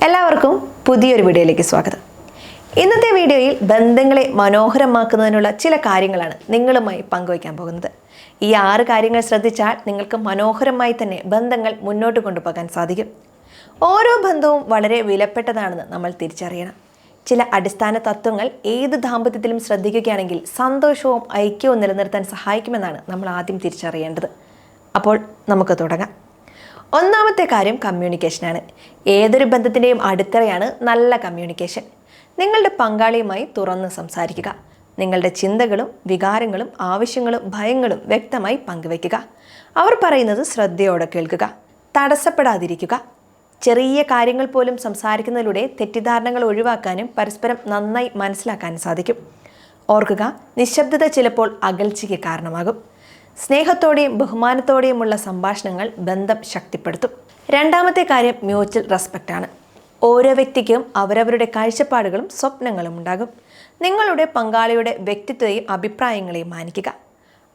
എല്ലാവർക്കും പുതിയൊരു വീഡിയോയിലേക്ക് സ്വാഗതം. ഇന്നത്തെ വീഡിയോയിൽ ബന്ധങ്ങളെ മനോഹരമാക്കുന്നതിനുള്ള ചില കാര്യങ്ങളാണ് നിങ്ങളുമായി പങ്കുവയ്ക്കാൻ പോകുന്നത്. ഈ 6 കാര്യങ്ങൾ ശ്രദ്ധിച്ചാൽ നിങ്ങൾക്ക് മനോഹരമായി തന്നെ ബന്ധങ്ങൾ മുന്നോട്ട് കൊണ്ടുപോകാൻ സാധിക്കും. ഓരോ ബന്ധവും വളരെ വിലപ്പെട്ടതാണെന്ന് നമ്മൾ തിരിച്ചറിയണം. ചില അടിസ്ഥാന തത്വങ്ങൾ ഏത് ദാമ്പത്യത്തിലും ശ്രദ്ധിക്കുകയാണെങ്കിൽ സന്തോഷവും ഐക്യവും നിലനിർത്താൻ സഹായിക്കുമെന്നാണ് നമ്മൾ ആദ്യം തിരിച്ചറിയേണ്ടത്. അപ്പോൾ നമുക്ക് തുടങ്ങാം. ഒന്നാമത്തെ കാര്യം കമ്മ്യൂണിക്കേഷനാണ്. ഏതൊരു ബന്ധത്തിൻ്റെയും അടിത്തറയാണ് നല്ല കമ്മ്യൂണിക്കേഷൻ. നിങ്ങളുടെ പങ്കാളിയുമായി തുറന്ന് സംസാരിക്കുക. നിങ്ങളുടെ ചിന്തകളും വികാരങ്ങളും ആവശ്യങ്ങളും ഭയങ്ങളും വ്യക്തമായി പങ്കുവയ്ക്കുക. അവർ പറയുന്നത് ശ്രദ്ധയോടെ കേൾക്കുക. തടസ്സപ്പെടാതിരിക്കുക. ചെറിയ കാര്യങ്ങൾ പോലും സംസാരിക്കുന്നതിലൂടെ തെറ്റിദ്ധാരണകൾ ഒഴിവാക്കാനും പരസ്പരം നന്നായി മനസ്സിലാക്കാനും സാധിക്കും. ഓർക്കുക, നിശബ്ദത ചിലപ്പോൾ അകൽച്ചയ്ക്ക് കാരണമാകും. സ്നേഹത്തോടെയും ബഹുമാനത്തോടെയുമുള്ള സംഭാഷണങ്ങൾ ബന്ധം ശക്തിപ്പെടുത്തും. രണ്ടാമത്തെ കാര്യം മ്യൂച്വൽ റെസ്പെക്റ്റ് ആണ്. ഓരോ വ്യക്തിക്കും അവരവരുടെ കാഴ്ചപ്പാടുകളും സ്വപ്നങ്ങളും ഉണ്ടാകും. നിങ്ങളുടെ പങ്കാളിയുടെ വ്യക്തിത്വത്തെയും അഭിപ്രായങ്ങളെയും മാനിക്കുക.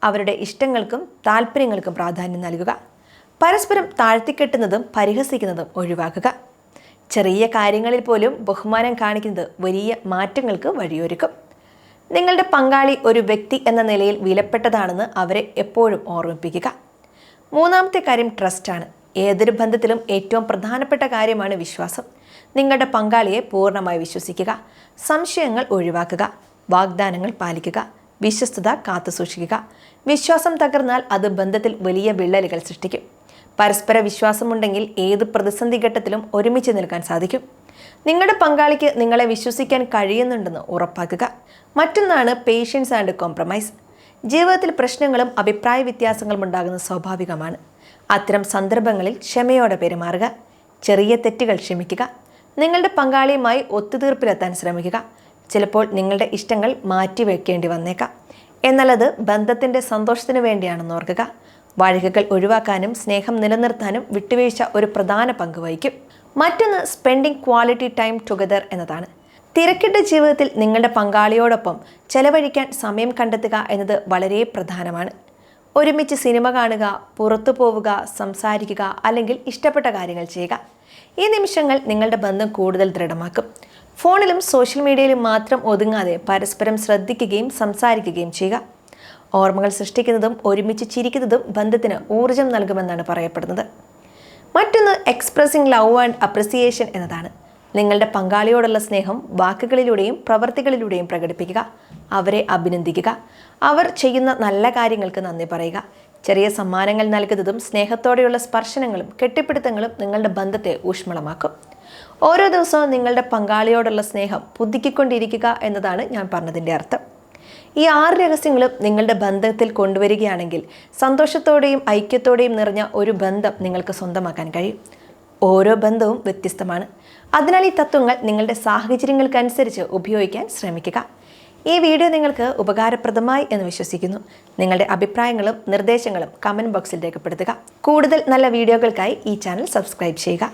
അവരുടെ ഇഷ്ടങ്ങൾക്കും താല്പര്യങ്ങൾക്കും പ്രാധാന്യം നൽകുക. പരസ്പരം താഴ്ത്തിക്കെട്ടുന്നതും പരിഹസിക്കുന്നതും ഒഴിവാക്കുക. ചെറിയ കാര്യങ്ങളിൽ പോലും ബഹുമാനം കാണിക്കുന്നത് വലിയ മാറ്റങ്ങൾക്ക് വഴിയൊരുക്കും. നിങ്ങളുടെ പങ്കാളി ഒരു വ്യക്തി എന്ന നിലയിൽ വിലപ്പെട്ടതാണെന്ന് അവരെ എപ്പോഴും ഓർമ്മിപ്പിക്കുക. മൂന്നാമത്തെ കാര്യം ട്രസ്റ്റാണ്. ഏതൊരു ബന്ധത്തിലും ഏറ്റവും പ്രധാനപ്പെട്ട കാര്യമാണ് വിശ്വാസം. നിങ്ങളുടെ പങ്കാളിയെ പൂർണ്ണമായി വിശ്വസിക്കുക. സംശയങ്ങൾ ഒഴിവാക്കുക. വാഗ്ദാനങ്ങൾ പാലിക്കുക. വിശ്വസ്തത കാത്തുസൂക്ഷിക്കുക. വിശ്വാസം തകർന്നാൽ അത് ബന്ധത്തിൽ വലിയ വിള്ളലുകൾ സൃഷ്ടിക്കും. പരസ്പര വിശ്വാസമുണ്ടെങ്കിൽ ഏത് പ്രതിസന്ധി ഘട്ടത്തിലും ഒരുമിച്ച് നിൽക്കാൻ സാധിക്കും. നിങ്ങളുടെ പങ്കാളിക്ക് നിങ്ങളെ വിശ്വസിക്കാൻ കഴിയുന്നുണ്ടെന്ന് ഉറപ്പാക്കുക. മറ്റൊന്നാണ് പേഷ്യൻസ് ആൻഡ് കോംപ്രമൈസ്. ജീവിതത്തിൽ പ്രശ്നങ്ങളും അഭിപ്രായ വ്യത്യാസങ്ങളും ഉണ്ടാകുന്നത് സ്വാഭാവികമാണ്. അത്തരം സന്ദർഭങ്ങളിൽ ക്ഷമയോടെ പെരുമാറുക. ചെറിയ തെറ്റുകൾ ക്ഷമിക്കുക. നിങ്ങളുടെ പങ്കാളിയുമായി ഒത്തുതീർപ്പിലെത്താൻ ശ്രമിക്കുക. ചിലപ്പോൾ നിങ്ങളുടെ ഇഷ്ടങ്ങൾ മാറ്റിവെക്കേണ്ടി വന്നേക്കാം. എന്നാൽ അത് ബന്ധത്തിൻ്റെ സന്തോഷത്തിന് വേണ്ടിയാണെന്ന് ഓർക്കുക. വഴക്കുകൾ ഒഴിവാക്കാനും സ്നേഹം നിലനിർത്താനും വിട്ടുവീഴ്ച ഒരു പ്രധാന പങ്ക് വഹിക്കും. മറ്റൊന്ന് സ്പെൻഡിങ് ക്വാളിറ്റി ടൈം ടുഗദർ എന്നതാണ്. തിരക്കിട്ട ജീവിതത്തിൽ നിങ്ങളുടെ പങ്കാളിയോടൊപ്പം ചെലവഴിക്കാൻ സമയം കണ്ടെത്തുക എന്നത് വളരെ പ്രധാനമാണ്. ഒരുമിച്ച് സിനിമ കാണുക, പുറത്തു പോവുക, സംസാരിക്കുക, അല്ലെങ്കിൽ ഇഷ്ടപ്പെട്ട കാര്യങ്ങൾ ചെയ്യുക. ഈ നിമിഷങ്ങൾ നിങ്ങളുടെ ബന്ധം കൂടുതൽ ദൃഢമാക്കും. ഫോണിലും സോഷ്യൽ മീഡിയയിലും മാത്രം ഒതുങ്ങാതെ പരസ്പരം ശ്രദ്ധിക്കുകയും സംസാരിക്കുകയും ചെയ്യുക. ഓർമ്മകൾ സൃഷ്ടിക്കുന്നതും ഒരുമിച്ച് ചിരിക്കുന്നതും ബന്ധത്തിന് ഊർജം നൽകുമെന്നാണ് പറയപ്പെടുന്നത്. മറ്റൊന്ന് എക്സ്പ്രസിംഗ് ലവ് ആൻഡ് അപ്രിസിയേഷൻ എന്നതാണ്. നിങ്ങളുടെ പങ്കാളിയോടുള്ള സ്നേഹം വാക്കുകളിലൂടെയും പ്രവൃത്തികളിലൂടെയും പ്രകടിപ്പിക്കുക. അവരെ അഭിനന്ദിക്കുക. അവർ ചെയ്യുന്ന നല്ല കാര്യങ്ങൾക്ക് നന്ദി പറയുക. ചെറിയ സമ്മാനങ്ങൾ നൽകുന്നതും സ്നേഹത്തോടെയുള്ള സ്പർശനങ്ങളും കെട്ടിപ്പിടുത്തങ്ങളും നിങ്ങളുടെ ബന്ധത്തെ ഊഷ്മളമാക്കും. ഓരോ ദിവസവും നിങ്ങളുടെ പങ്കാളിയോടുള്ള സ്നേഹം പുതുക്കിക്കൊണ്ടിരിക്കുക എന്നതാണ് ഞാൻ പറഞ്ഞതിൻ്റെ അർത്ഥം. ഈ 6 രഹസ്യങ്ങളും നിങ്ങളുടെ ബന്ധത്തിൽ കൊണ്ടുവരികയാണെങ്കിൽ സന്തോഷത്തോടെയും ഐക്യത്തോടെയും നിറഞ്ഞ ഒരു ബന്ധം നിങ്ങൾക്ക് സ്വന്തമാക്കാൻ കഴിയും. ഓരോ ബന്ധവും വ്യത്യസ്തമാണ്. അതിനാൽ ഈ തത്വങ്ങൾ നിങ്ങളുടെ സാഹചര്യങ്ങൾക്കനുസരിച്ച് ഉപയോഗിക്കാൻ ശ്രമിക്കുക. ഈ വീഡിയോ നിങ്ങൾക്ക് ഉപകാരപ്രദമായി എന്ന് വിശ്വസിക്കുന്നു. നിങ്ങളുടെ അഭിപ്രായങ്ങളും നിർദ്ദേശങ്ങളും കമൻറ്റ് ബോക്സിൽ രേഖപ്പെടുത്തുക. കൂടുതൽ നല്ല വീഡിയോകൾക്കായി ഈ ചാനൽ സബ്സ്ക്രൈബ് ചെയ്യുക.